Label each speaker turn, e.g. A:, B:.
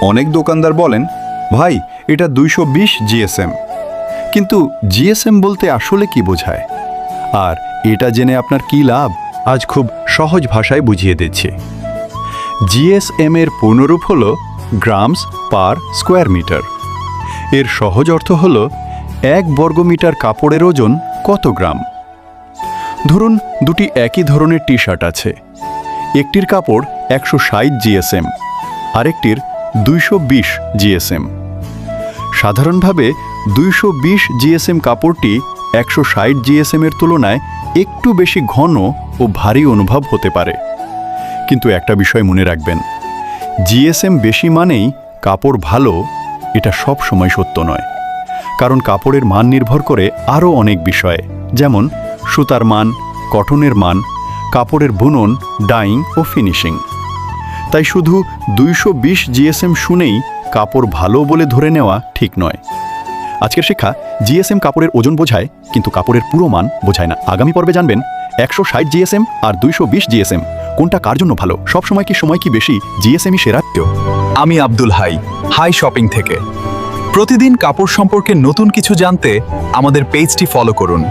A: অনেক দোকানদার বলেন, ভাই এটা 220 জিএসএম। কিন্তু জিএসএম বলতে আসলে কি বোঝায়? আর এটা জেনে আপনার কি লাভ? আজ খুব সহজ ভাষায় বুঝিয়ে দিচ্ছি। জিএসএম এর পূর্ণরূপ হল গ্রামস পার স্কোয়ার মিটার। এর সহজ অর্থ হল 1 বর্গমিটার কাপড়ের ওজন কত গ্রাম। ধরুন দুটি একই ধরনের টি শার্ট আছে, একটির কাপড় 160 জিএসএম, আরেকটির 220 জিএসএম। সাধারণভাবে 220 জিএসএম কাপড়টি 160 জিএসএম এর তুলনায় একটু বেশি ঘন ও ভারী অনুভব হতে পারে। কিন্তু একটা বিষয় মনে রাখবেন, জিএসএম বেশি মানেই কাপড় ভালো, এটা সব সময় সত্য নয়। কারণ কাপড়ের মান নির্ভর করে আরও অনেক বিষয়ে, যেমন সুতার মান, কটনের মান, কাপড়ের বুনন, ডাইং ও ফিনিশিং। তাই শুধু 220 জিএসএম শুনেই কাপড় ভালো বলে ধরে নেওয়া ঠিক নয়। আজকের শিক্ষা, জিএসএম কাপড়ের ওজন বোঝায়, কিন্তু কাপড়ের পুরো মান বোঝায় না। আগামী পর্বে জানবেন 160 জিএসএম আর 220 জিএসএম কোনটা কার জন্য ভালো, সবসময় কি সময় কি বেশি জিএসএমই সেরা।
B: আমি আব্দুল হাই, হাই শপিং থেকে। প্রতিদিন কাপড় সম্পর্কে নতুন কিছু জানতে আমাদের পেজটি ফলো করুন।